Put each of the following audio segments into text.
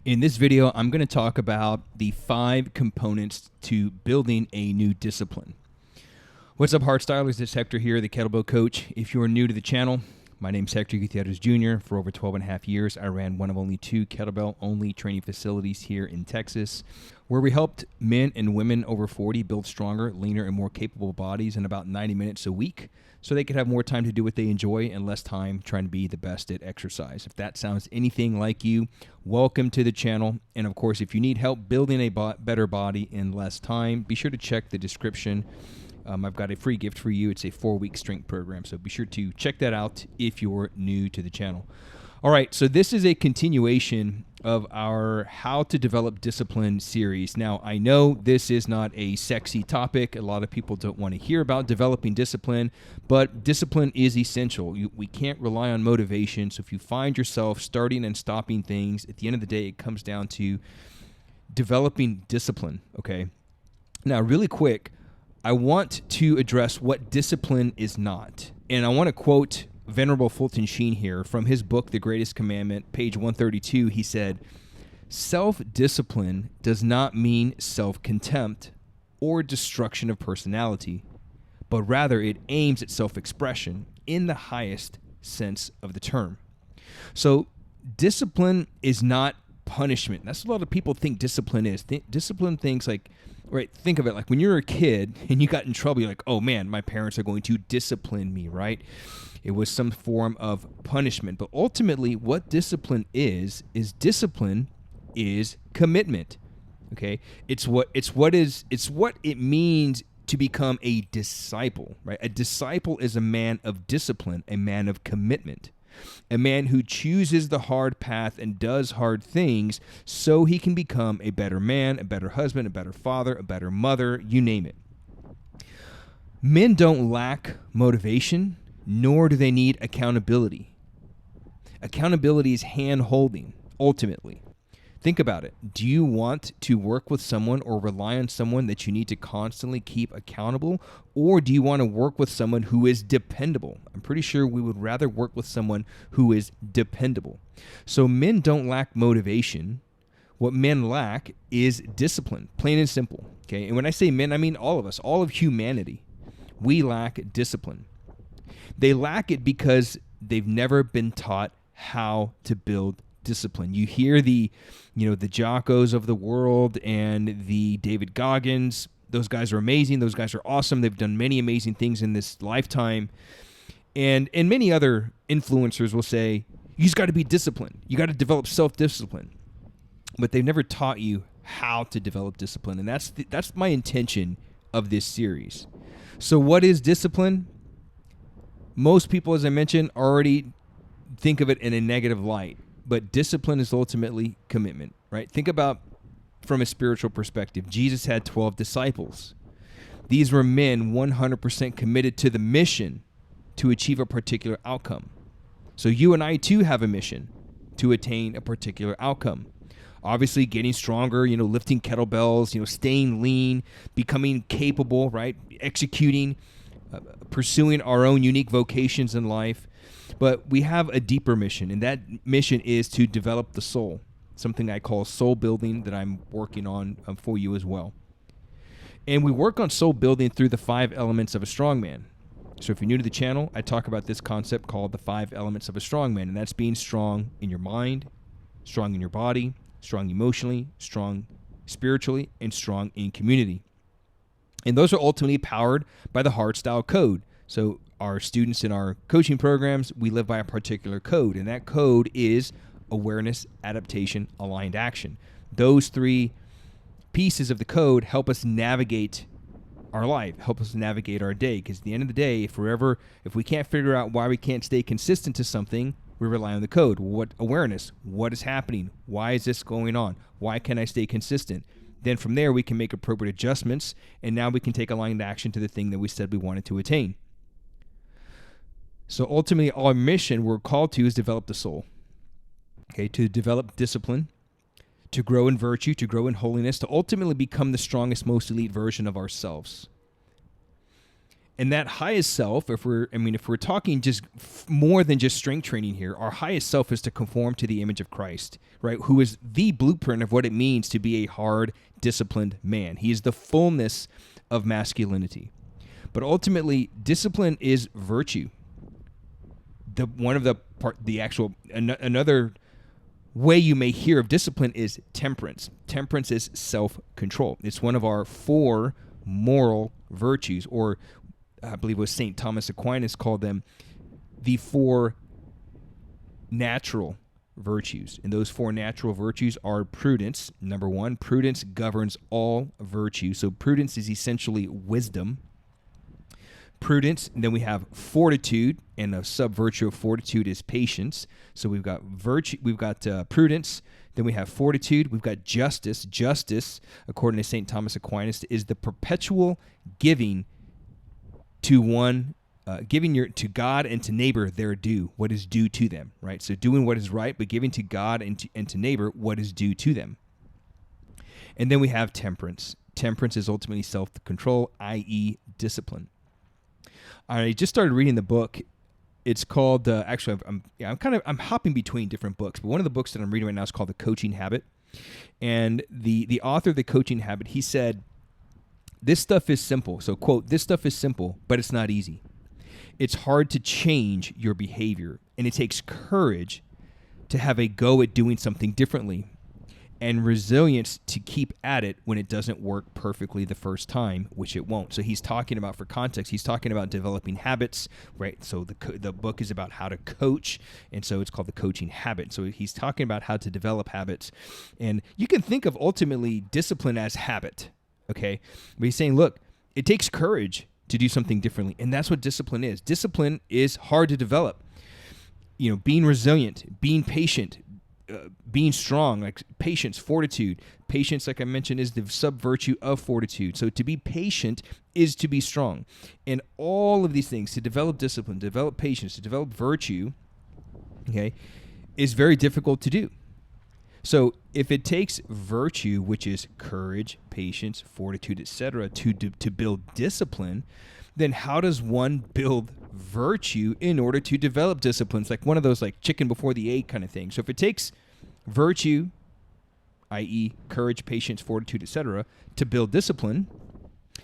In this video, I'm going to talk about the 5 components to building a new discipline. What's up, Hardstylers? It's Hector here, the Kettlebell Coach. If you are new to the channel, my name is Hector Gutierrez Jr. For over 12 and a half years, I ran one of only 2 kettlebell-only training facilities here in Texas, where we helped men and women over 40 build stronger, leaner, and more capable bodies in about 90 minutes a week, so they could have more time to do what they enjoy and less time trying to be the best at exercise. If that sounds anything like you, welcome to the channel. And of course, if you need help building a better body in less time, be sure to check the description. I've got a free gift for you. It's a 4-week strength program, so be sure to check that out if you're new to the channel. All right, so this is a continuation of our How to Develop Discipline series. Now, I know this is not a sexy topic. A lot of people don't want to hear about developing discipline, but discipline is essential. We can't rely on motivation, so if you find yourself starting and stopping things, at the end of the day, it comes down to developing discipline, okay? Now, really quick, I want to address what discipline is not. And I want to quote Venerable Fulton Sheen here from his book, The Greatest Commandment, page 132. He said, "Self-discipline does not mean self-contempt or destruction of personality, but rather it aims at self-expression in the highest sense of the term." So discipline is not punishment. That's what a lot of people think discipline is. Discipline thinks like, right, think of it like when you're a kid and you got in trouble, you're like, oh man, my parents are going to discipline me, right? It was some form of punishment. But ultimately, what discipline is discipline is commitment. Okay? It's what it means to become a disciple, right? A disciple is a man of discipline, a man of commitment. A man who chooses the hard path and does hard things so he can become a better man, a better husband, a better father, a better mother, you name it. Men don't lack motivation, nor do they need accountability. Accountability is hand-holding, ultimately. Think about it. Do you want to work with someone or rely on someone that you need to constantly keep accountable? Or do you want to work with someone who is dependable? I'm pretty sure we would rather work with someone who is dependable. So men don't lack motivation. What men lack is discipline, plain and simple. Okay? And when I say men, I mean all of us, all of humanity. We lack discipline. They lack it because they've never been taught how to build discipline. You hear the Jockos of the world and the David Goggins. Those guys are amazing. Those guys are awesome. They've done many amazing things in this lifetime. And many other influencers will say, you just got to be disciplined. You got to develop self-discipline. But they've never taught you how to develop discipline. And that's my intention of this series. So what is discipline? Most people, as I mentioned, already think of it in a negative light. But discipline is ultimately commitment, right? Think about from a spiritual perspective. Jesus had 12 disciples. These were men 100% committed to the mission to achieve a particular outcome. So you and I too have a mission to attain a particular outcome. Obviously getting stronger, lifting kettlebells, staying lean, becoming capable, right? Executing, pursuing our own unique vocations in life. But we have a deeper mission, and that mission is to develop the soul, something I call soul building that I'm working on for you as well. And we work on soul building through the 5 elements of a strongman. So if you're new to the channel, I talk about this concept called the 5 elements of a strongman, and that's being strong in your mind, strong in your body, strong emotionally, strong spiritually, and strong in community. And those are ultimately powered by the Hardstyle code. So our students in our coaching programs, we live by a particular code, and that code is awareness, adaptation, aligned action. Those 3 pieces of the code help us navigate our life, help us navigate our day, because at the end of the day, if we can't figure out why we can't stay consistent to something, we rely on the code. What awareness? What is happening? Why is this going on? Why can't I stay consistent? Then from there, we can make appropriate adjustments, and now we can take aligned action to the thing that we said we wanted to attain. So ultimately, our mission we're called to is develop the soul, okay, to develop discipline, to grow in virtue, to grow in holiness, to ultimately become the strongest, most elite version of ourselves. And that highest self, if we're talking just more than just strength training here, our highest self is to conform to the image of Christ, right? Who is the blueprint of what it means to be a hard, disciplined man. He is the fullness of masculinity. But ultimately, discipline is virtue. Another way you may hear of discipline is temperance. Temperance is self-control. It's one of our 4 moral virtues, or I believe it was St. Thomas Aquinas called them the 4 natural virtues. And those 4 natural virtues are prudence. Number 1, prudence governs all virtue. So prudence is essentially wisdom. Prudence, and then we have fortitude, and a sub-virtue of fortitude is patience. So we've got virtue, we've got prudence, then we have fortitude, we've got justice. Justice, according to St. Thomas Aquinas, is the perpetual giving to to God and to neighbor their due, what is due to them, right? So doing what is right, but giving to God and to neighbor what is due to them. And then we have temperance. Temperance is ultimately self-control, i.e. discipline. I just started reading the book. It's called, I'm hopping between different books, but one of the books that I'm reading right now is called The Coaching Habit. And the author of The Coaching Habit, he said, this stuff is simple. So, quote, this stuff is simple, but it's not easy. It's hard to change your behavior, and it takes courage to have a go at doing something differently, and resilience to keep at it when it doesn't work perfectly the first time, which it won't. So he's talking about, for context, he's talking about developing habits, right? So the book is about how to coach, and so it's called The Coaching Habit. So he's talking about how to develop habits, and you can think of ultimately discipline as habit, okay? But he's saying, look, it takes courage to do something differently, and that's what discipline is. Discipline is hard to develop. Being resilient, being patient, being strong, like patience, fortitude. Patience, like I mentioned, is the sub-virtue of fortitude. So to be patient is to be strong. And all of these things, to develop discipline, to develop patience, to develop virtue, okay, is very difficult to do. So if it takes virtue, which is courage, patience, fortitude, etc., to build discipline, then how does one build virtue in order to develop disciplines? Like one of those like chicken before the egg kind of thing. So if it takes virtue, i.e. courage, patience, fortitude, etc., to build discipline,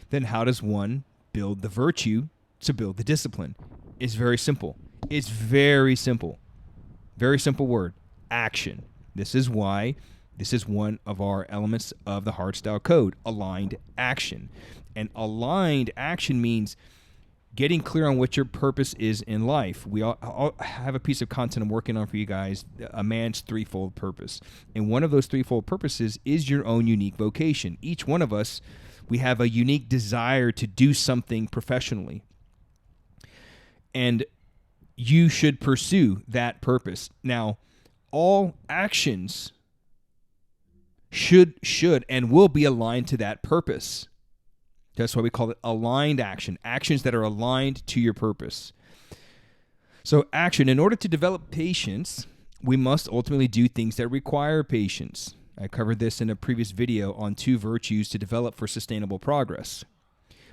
then how does one build the virtue to build the discipline? It's very simple. It's very simple. Very simple word. Action. This is why this is one of our elements of the Hardstyle Code, aligned action. And aligned action means getting clear on what your purpose is in life. We all have a piece of content I'm working on for you guys, a man's threefold purpose. And one of those threefold purposes is your own unique vocation. Each one of us, we have a unique desire to do something professionally. And you should pursue that purpose. Now, all actions should and will be aligned to that purpose. That's why we call it aligned action, actions that are aligned to your purpose. So action, in order to develop patience, we must ultimately do things that require patience. I covered this in a previous video on 2 virtues to develop for sustainable progress.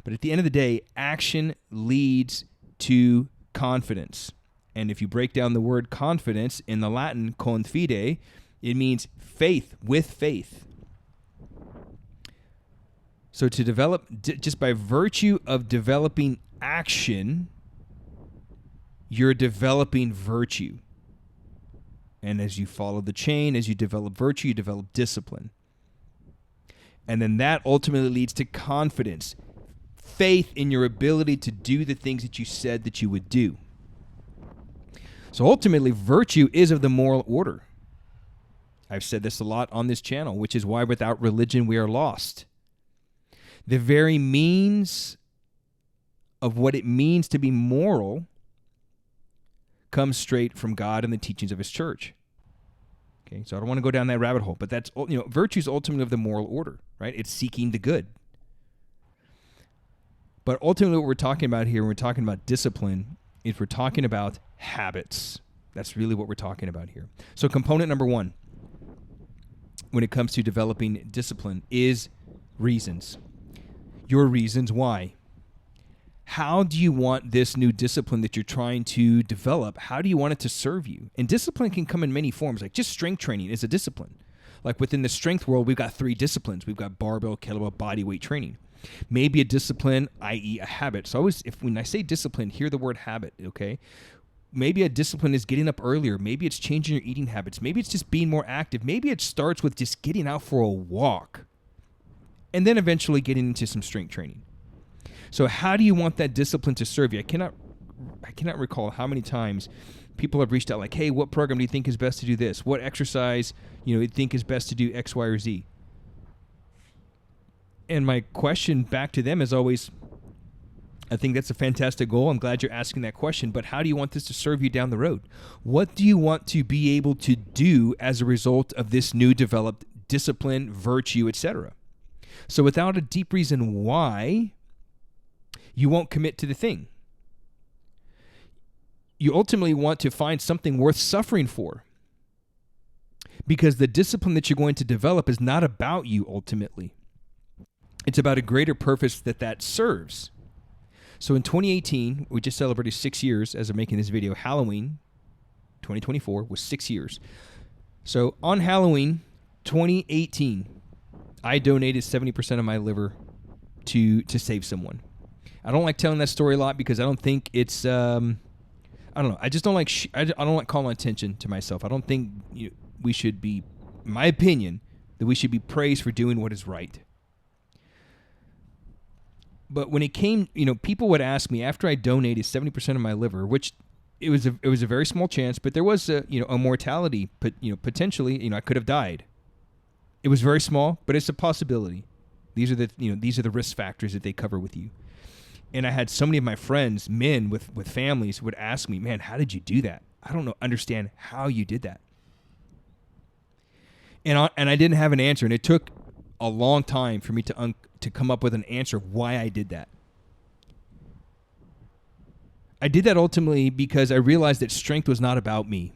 But at the end of the day, action leads to confidence. And if you break down the word confidence in the Latin, confide, it means faith, with faith. So to develop, just by virtue of developing action, you're developing virtue. And as you follow the chain, as you develop virtue, you develop discipline. And then that ultimately leads to confidence, faith in your ability to do the things that you said that you would do. So ultimately, virtue is of the moral order. I've said this a lot on this channel, which is why without religion we are lost. The very means of what it means to be moral comes straight from God and the teachings of his church. Okay, so I don't want to go down that rabbit hole, but that's, virtue is ultimately of the moral order, right? It's seeking the good. But ultimately what we're talking about here when we're talking about discipline is we're talking about habits. That's really what we're talking about here. So component number 1 when it comes to developing discipline is reasons. Your reasons why. How do you want this new discipline that you're trying to develop? How do you want it to serve you? And discipline can come in many forms. Like just strength training is a discipline. Like within the strength world, we've got 3 disciplines. We've got barbell, kettlebell, body weight training. Maybe a discipline, i.e. a habit. So when I say discipline, hear the word habit, okay? Maybe a discipline is getting up earlier. Maybe it's changing your eating habits. Maybe it's just being more active. Maybe it starts with just getting out for a walk and then eventually getting into some strength training. So how do you want that discipline to serve you? I cannot recall how many times people have reached out like, hey, what program do you think is best to do this? What exercise, you think is best to do X, Y, or Z? And my question back to them is always, I think that's a fantastic goal. I'm glad you're asking that question, but how do you want this to serve you down the road? What do you want to be able to do as a result of this new developed discipline, virtue, etc.? So without a deep reason why, you won't commit to the thing. You ultimately want to find something worth suffering for, because the discipline that you're going to develop is not about you ultimately. It's about a greater purpose that serves. So in 2018, we just celebrated 6 years as of making this video. Halloween 2024 was 6 years. So on Halloween 2018, I donated 70% of my liver to save someone. I don't like telling that story a lot because I don't think it's I don't know. I just don't like I don't like calling attention to myself. I don't think we should be, in my opinion, that we should be praised for doing what is right. But when it came, people would ask me after I donated 70% of my liver, which it was a very small chance, but there was a mortality, but potentially, I could have died. It was very small, but it's a possibility. These are the risk factors that they cover with you. And I had so many of my friends, men with families, would ask me, man, how did you do that? I don't understand how you did that. And I didn't have an answer, and it took a long time for me to come up with an answer of why I did that. I did that ultimately because I realized that strength was not about me.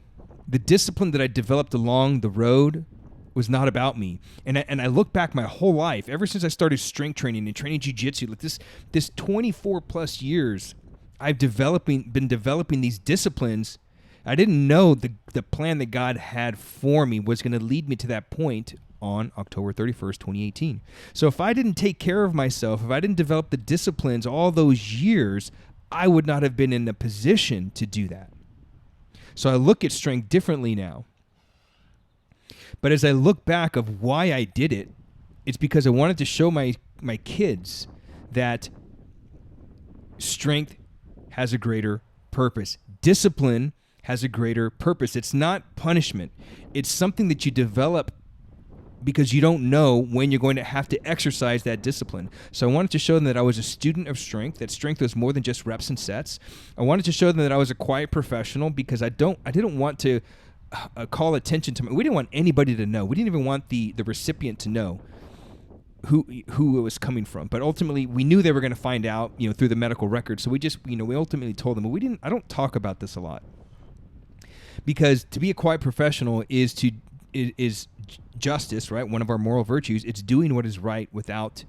The discipline that I developed along the road was not about me. And I look back my whole life, ever since I started strength training and training jiu-jitsu, like this 24 plus years, I've been developing these disciplines. I didn't know the plan that God had for me was going to lead me to that point on October 31st, 2018. So if I didn't take care of myself, if I didn't develop the disciplines all those years, I would not have been in a position to do that. So I look at strength differently now. But as I look back of why I did it, it's because I wanted to show my kids that strength has a greater purpose. Discipline has a greater purpose. It's not punishment. It's something that you develop because you don't know when you're going to have to exercise that discipline. So I wanted to show them that I was a student of strength, that strength was more than just reps and sets. I wanted to show them that I was a quiet professional because I didn't want to call attention to me. We didn't want anybody to know. We didn't even want the recipient to know who it was coming from. But ultimately, we knew they were going to find out, through the medical record. So we just, we ultimately told them, but I don't talk about this a lot. Because to be a quiet professional is justice, right? One of our moral virtues. It's doing what is right without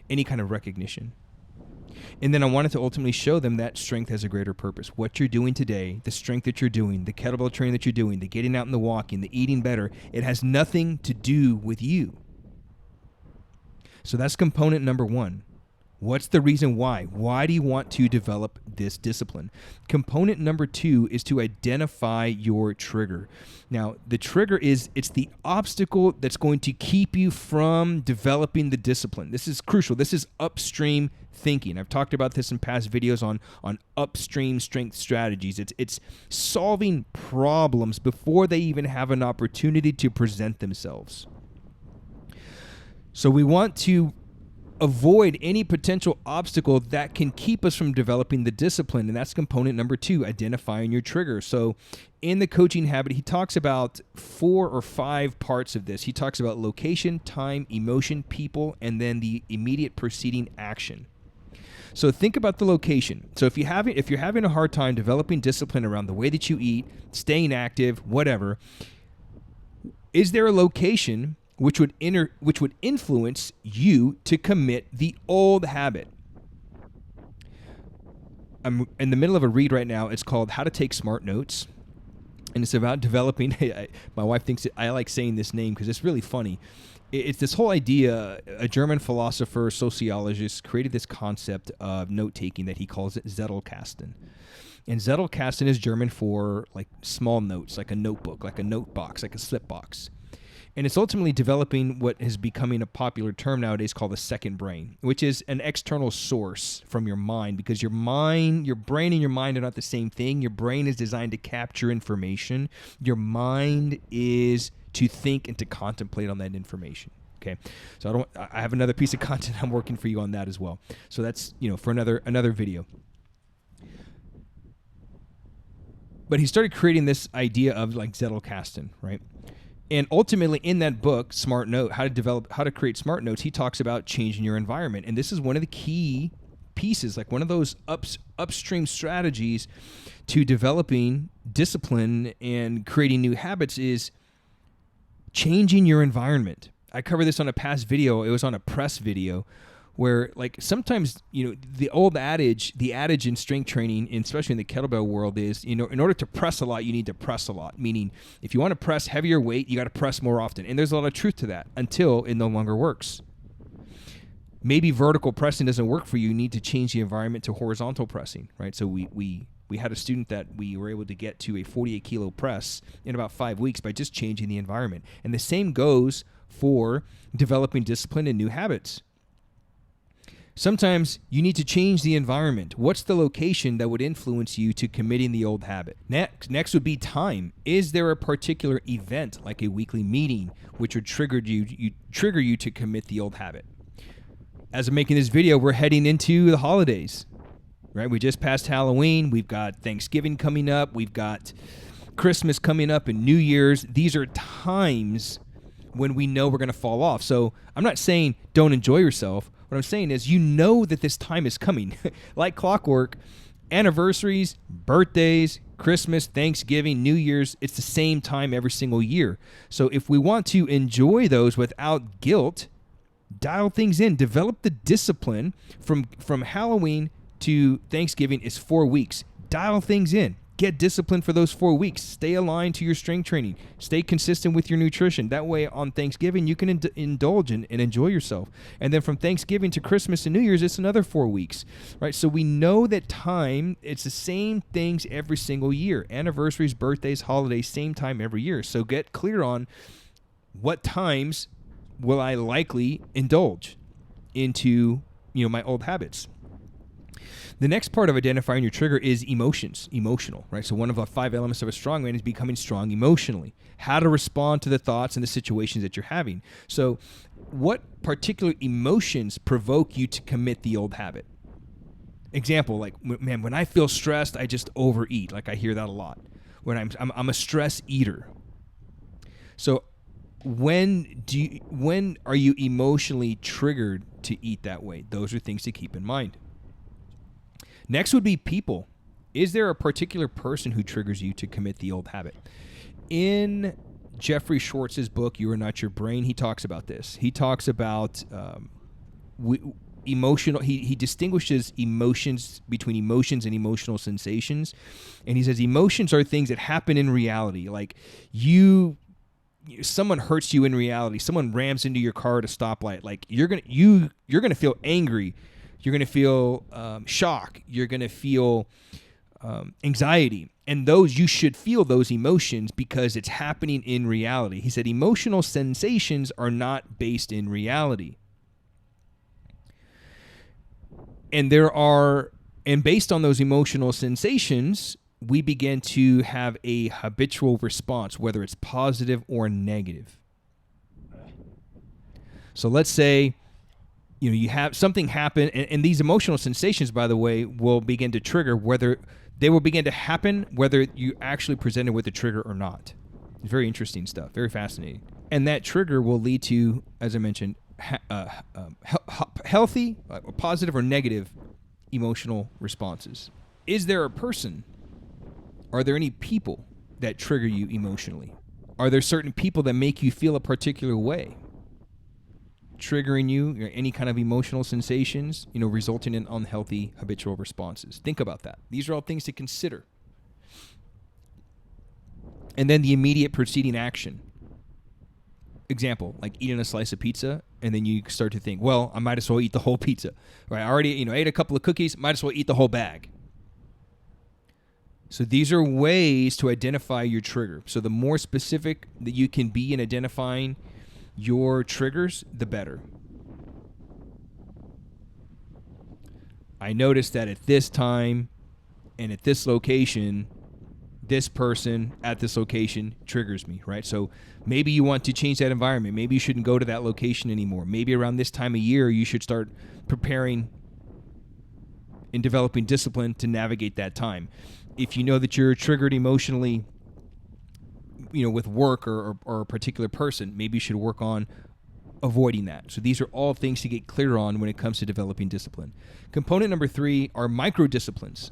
any kind of recognition. And then I wanted to ultimately show them that strength has a greater purpose. What you're doing today, the strength that you're doing, the kettlebell training that you're doing, the getting out and the walking, the eating better, it has nothing to do with you. So that's component number 1. What's the reason why? Why do you want to develop this discipline? Component number 2 is to identify your trigger. Now, the trigger it's the obstacle that's going to keep you from developing the discipline. This is crucial. This is upstream thinking. I've talked about this in past videos on upstream strength strategies. It's solving problems before they even have an opportunity to present themselves. So we want to avoid any potential obstacle that can keep us from developing the discipline. And that's component number 2, identifying your trigger. So in the coaching habit, he talks about 4 or 5 parts of this. He talks about location, time, emotion, people, and then the immediate preceding action. So think about the location. So if you're having a hard time developing discipline around the way that you eat, staying active, whatever, is there a location which would influence you to commit the old habit? I'm in the middle of a read right now. It's called How to Take Smart Notes. And it's about developing, my wife thinks I like saying this name because it's really funny. It's this whole idea, a German philosopher, sociologist created this concept of note-taking that he calls it Zettelkasten. And Zettelkasten is German for like small notes, like a notebook, like a note box, like a slip box. And it's ultimately developing what is becoming a popular term nowadays called the second brain, which is an external source from your mind, because your brain and your mind are not the same thing. Your brain is designed to capture information. Your mind is to think and to contemplate on that information. Okay. So I have another piece of content I'm working for you on that as well. So that's, for another video. But he started creating this idea of like Zettelkasten, right? And ultimately, in that book, Smart Note, how to create smart notes, he talks about changing your environment. And this is one of the key pieces, like one of those upstream strategies to developing discipline and creating new habits is changing your environment. I covered this on a past video. It was on a press video where, like, sometimes, the old adage, in strength training, and especially in the kettlebell world, is, in order to press a lot, you need to press a lot. Meaning, if you want to press heavier weight, you got to press more often. And there's a lot of truth to that until it no longer works. Maybe vertical pressing doesn't work for you. You need to change the environment to horizontal pressing, right? So we had a student that we were able to get to a 48 kilo press in about 5 weeks by just changing the environment. And the same goes for developing discipline and new habits. Sometimes you need to change the environment. What's the location that would influence you to committing the old habit? Next would be time. Is there a particular event, like a weekly meeting, which would trigger you to commit the old habit? As I'm making this video, we're heading into the holidays, right? We just passed Halloween. We've got Thanksgiving coming up. We've got Christmas coming up and New Year's. These are times when we know we're going to fall off. So I'm not saying don't enjoy yourself. What I'm saying is, that this time is coming. Like clockwork, anniversaries, birthdays, Christmas, Thanksgiving, New Year's, it's the same time every single year. So if we want to enjoy those without guilt, dial things in. Develop the discipline. From Halloween to Thanksgiving is 4 weeks. Dial things in. Get disciplined for those 4 weeks. Stay aligned to your strength training. Stay consistent with your nutrition. That way, on Thanksgiving, you can indulge and enjoy yourself. And then from Thanksgiving to Christmas and New Year's, it's another 4 weeks, right? So we know that time, it's the same things every single year. Anniversaries, birthdays, holidays, same time every year. So get clear on what times will I likely indulge into, my old habits. The next part of identifying your trigger is emotional, right? So one of the 5 elements of a strong man is becoming strong emotionally. How to respond to the thoughts and the situations that you're having. So what particular emotions provoke you to commit the old habit? Example, like, man, when I feel stressed, I just overeat. Like, I hear that a lot. When I'm a stress eater. So when are you emotionally triggered to eat that way? Those are things to keep in mind. Next would be people. Is there a particular person who triggers you to commit the old habit? In Jeffrey Schwartz's book, You Are Not Your Brain, he talks about this. He talks about emotional. He distinguishes emotions between emotions and emotional sensations. And he says emotions are things that happen in reality. Like someone hurts you in reality. Someone rams into your car at a stoplight. Like you're gonna feel angry. You're going to feel shock. You're going to feel anxiety. And you should feel those emotions because it's happening in reality. He said emotional sensations are not based in reality. And based on those emotional sensations, we begin to have a habitual response, whether it's positive or negative. So let's say, you have something happen, and these emotional sensations, by the way, will begin to trigger whether you actually presented with the trigger or not. It's very interesting stuff, very fascinating. And that trigger will lead to, as I mentioned, healthy, positive or negative emotional responses. Is there a person? Are there any people that trigger you emotionally? Are there certain people that make you feel a particular way? triggering you or any kind of emotional sensations, resulting in unhealthy habitual responses. Think about that. These are all things to consider. And then the immediate preceding action. Example, like eating a slice of pizza, and then you start to think, well, I might as well eat the whole pizza. Right? I already, ate a couple of cookies, might as well eat the whole bag. So these are ways to identify your trigger. So the more specific that you can be in identifying your triggers, the better. I noticed that at this time and at this location, this person at this location triggers me, right? So maybe you want to change that environment. Maybe you shouldn't go to that location anymore. Maybe around this time of year, you should start preparing and developing discipline to navigate that time. If you know that you're triggered emotionally, with work or a particular person, maybe you should work on avoiding that. So these are all things to get clear on when it comes to developing discipline. Component number 3 are micro disciplines.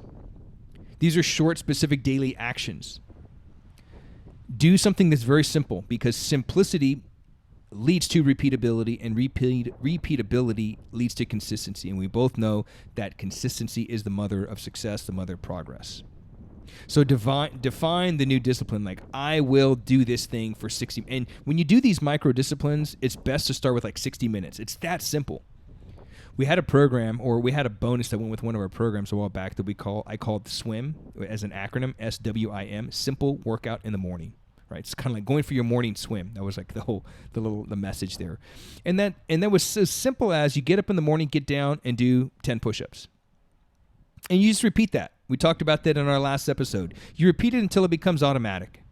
These are short, specific daily actions. Do something that's very simple, because simplicity leads to repeatability, and repeatability leads to consistency. And we both know that consistency is the mother of success, the mother of progress. So define the new discipline, like I will do this thing for 60. And when you do these micro disciplines, it's best to start with like 60 minutes. It's that simple. We had a program, or we had a bonus that went with one of our programs a while back that I called SWIM as an acronym, SWIM, Simple Workout in the Morning. Right? It's kind of like going for your morning swim. That was like the message there. And that was as simple as you get up in the morning, get down and do 10 push-ups. And you just repeat that. We talked about that in our last episode. You repeat it until it becomes automatic.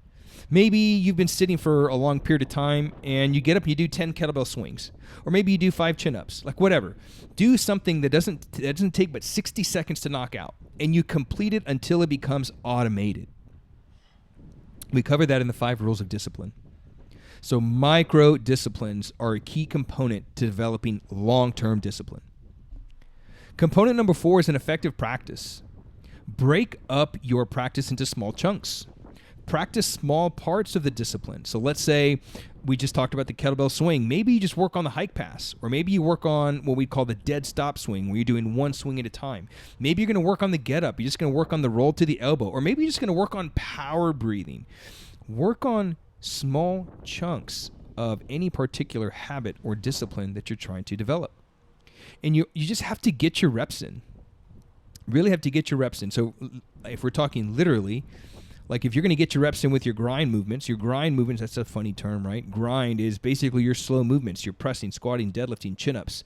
Maybe you've been sitting for a long period of time and you get up and you do 10 kettlebell swings. Or maybe you do 5 chin-ups. Like whatever. Do something that doesn't take but 60 seconds to knock out. And you complete it until it becomes automated. We covered that in the 5 rules of discipline. So micro disciplines are a key component to developing long-term discipline. Component number 4 is an effective practice. Break up your practice into small chunks. Practice small parts of the discipline. So let's say we just talked about the kettlebell swing. Maybe you just work on the hike pass, or maybe you work on what we call the dead stop swing, where you're doing one swing at a time. Maybe you're going to work on the get up. You're just going to work on the roll to the elbow, or maybe you're just going to work on power breathing. Work on small chunks of any particular habit or discipline that you're trying to develop. And you just have to get your reps in. Really have to get your reps in. So if we're talking literally, like if you're going to get your reps in with your grind movements, that's a funny term, right? Grind is basically your slow movements. You're pressing, squatting, deadlifting, chin-ups.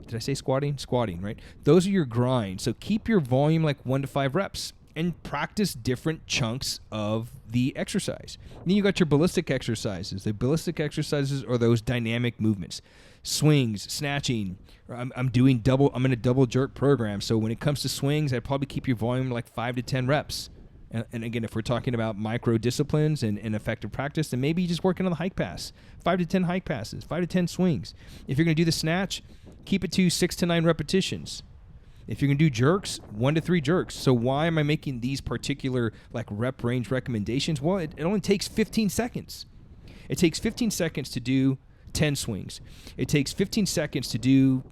Did I say squatting? Squatting, right? Those are your grinds. So keep your volume like 1 to 5 reps and practice different chunks of the exercise. Then you got your ballistic exercises. The ballistic exercises are those dynamic movements. Swings, snatching. I'm in a double jerk program. So when it comes to swings, I'd probably keep your volume like 5 to 10 reps. And again, if we're talking about micro disciplines and effective practice, then maybe you're just working on the hike pass. 5 to 10 hike passes, 5 to 10 swings. If you're going to do the snatch, keep it to 6 to 9 repetitions. If you're going to do jerks, 1 to 3 jerks. So why am I making these particular like rep range recommendations? Well, it only takes 15 seconds. It takes 15 seconds to do 10 swings. It takes 15 seconds to do,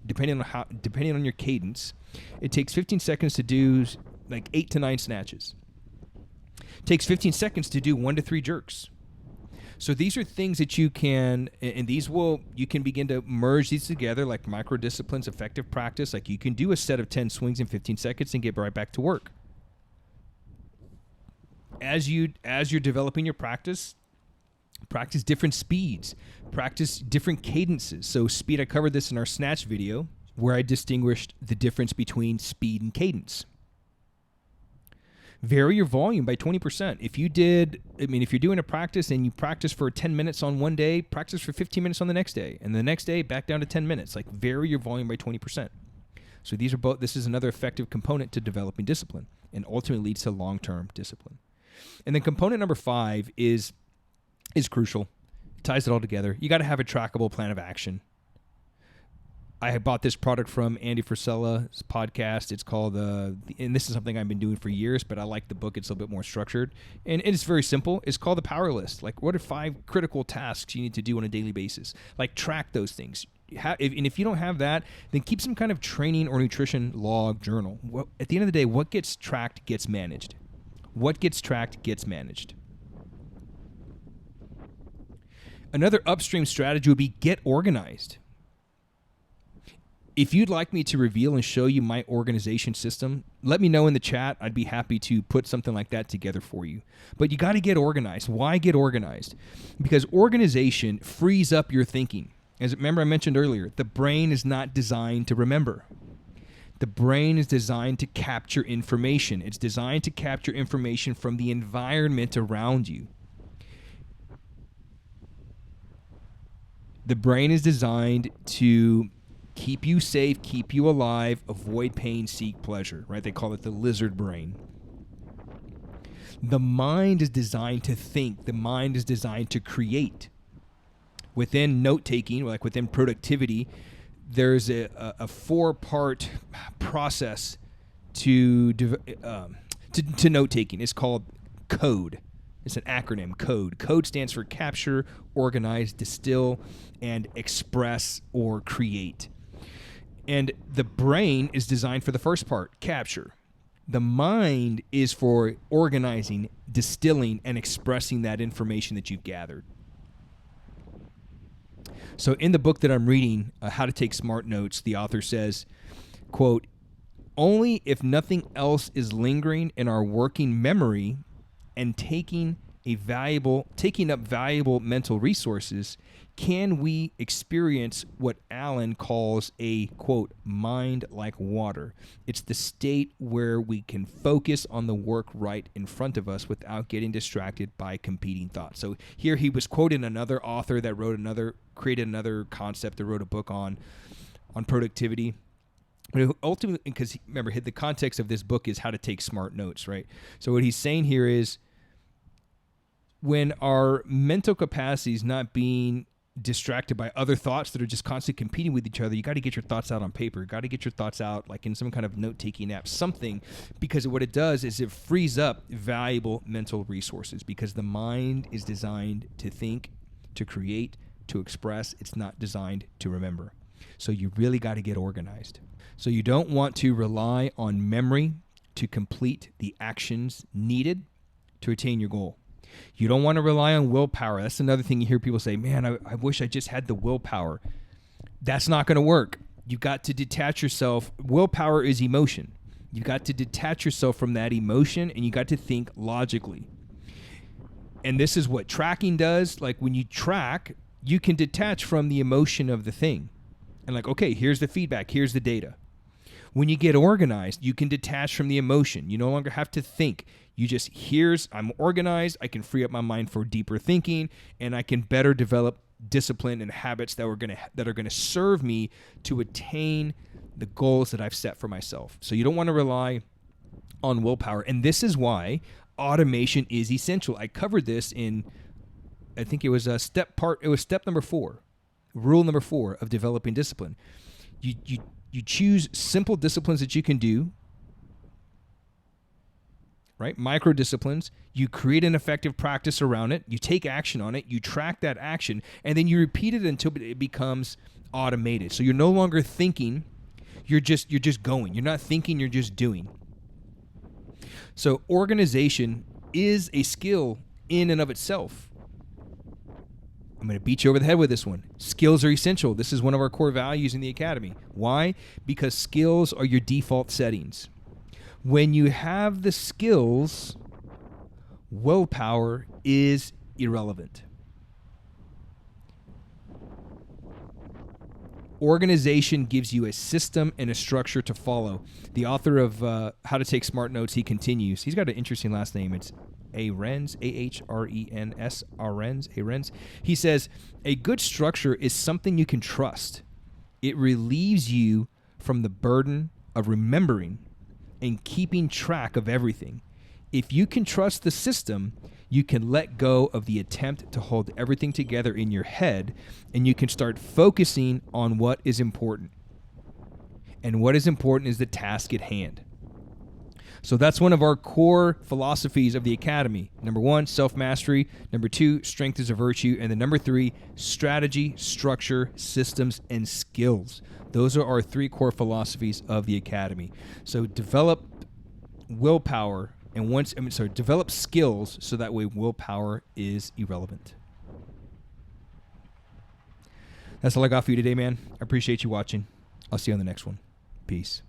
depending on your cadence, it takes 15 seconds to do like 8 to 9 snatches. It takes 15 seconds to do 1 to 3 jerks. So these are things that you can, and you can begin to merge these together like micro disciplines, effective practice. Like you can do a set of 10 swings in 15 seconds and get right back to work. As you're developing your practice different speeds, practice different cadences. So speed, I covered this in our snatch video where I distinguished the difference between speed and cadence. Vary your volume by 20%. If you're doing a practice and you practice for 10 minutes on one day, practice for 15 minutes on the next day. And the next day, back down to 10 minutes. Like vary your volume by 20%. So this is another effective component to developing discipline and ultimately leads to long-term discipline. And then component number 5 is crucial. It ties it all together. You got to have a trackable plan of action. I bought this product from Andy Frisella's podcast. It's called, and this is something I've been doing for years, but I like the book. It's a little bit more structured. And it's very simple. It's called The Power List. Like, what are 5 critical tasks you need to do on a daily basis? Like, track those things. And if you don't have that, then keep some kind of training or nutrition log journal. At the end of the day, what gets tracked gets managed. What gets tracked gets managed. Another upstream strategy would be get organized. If you'd like me to reveal and show you my organization system, let me know in the chat. I'd be happy to put something like that together for you. But you got to get organized. Why get organized? Because organization frees up your thinking. As remember I mentioned earlier, the brain is not designed to remember. The brain is designed to capture information. It's designed to capture information from the environment around you. The brain is designed to keep you safe, keep you alive, avoid pain, seek pleasure, right? They call it the lizard brain. The mind is designed to think. The mind is designed to create. Within note-taking, like within productivity, there's a 4-part process to note-taking. It's called CODE. It's an acronym, CODE. CODE stands for capture, organize, distill, and express or create. And the brain is designed for the first part, capture. The mind is for organizing, distilling, and expressing that information that you've gathered. So in the book that I'm reading, How to Take Smart Notes, the author says, quote, "Only if nothing else is lingering in our working memory and taking up valuable mental resources, can we experience what Allen calls a, quote, mind like water. It's the state where we can focus on the work right in front of us without getting distracted by competing thoughts." So here he was quoting another author that created another concept that wrote a book on productivity. Ultimately, because remember, the context of this book is how to take smart notes, right? So what he's saying here is when our mental capacity is not being distracted by other thoughts that are just constantly competing with each other, you got to get your thoughts out on paper. You got to get your thoughts out like in some kind of note-taking app, something, because what it does is it frees up valuable mental resources because the mind is designed to think, to create, to express. It's not designed to remember. So you really got to get organized. So you don't want to rely on memory to complete the actions needed to attain your goal. You don't want to rely on willpower. That's another thing you hear people say, man, I wish I just had the willpower. That's not going to work. You've got to detach yourself. Willpower is emotion. You've got to detach yourself from that emotion, and you got to think logically. And this is what tracking does. Like when you track, you can detach from the emotion of the thing. And like, okay, here's the feedback. Here's the data. When you get organized, you can detach from the emotion. You no longer have to think. You just, I'm organized. I can free up my mind for deeper thinking, and I can better develop discipline and habits that are going to serve me to attain the goals that I've set for myself. So you don't want to rely on willpower. And this is why automation is essential. I covered this in, I think it was step number 4, rule number 4 of developing discipline. You choose simple disciplines that you can do, right? Micro disciplines. You create an effective practice around it. You take action on it. You track that action, and then you repeat it until it becomes automated. So you're no longer thinking. You're just going. You're not thinking. You're just doing. So organization is a skill in and of itself. I'm going to beat you over the head with this one. Skills are essential. This is one of our core values in the Academy. Why? Because skills are your default settings. When you have the skills, willpower is irrelevant. Organization gives you a system and a structure to follow. The author of How to Take Smart Notes, he continues. He's got an interesting last name. It's Ahrens, Ahrens, Ahrens. He says, a good structure is something you can trust. It relieves you from the burden of remembering and keeping track of everything. If you can trust the system, you can let go of the attempt to hold everything together in your head, and you can start focusing on what is important. And what is important is the task at hand. So that's one of our core philosophies of the Academy. Number 1, self-mastery. Number 2, strength is a virtue. And then number 3, strategy, structure, systems, and skills. Those are our 3 core philosophies of the Academy. So develop willpower develop skills so that way willpower is irrelevant. That's all I got for you today, man. I appreciate you watching. I'll see you on the next one. Peace.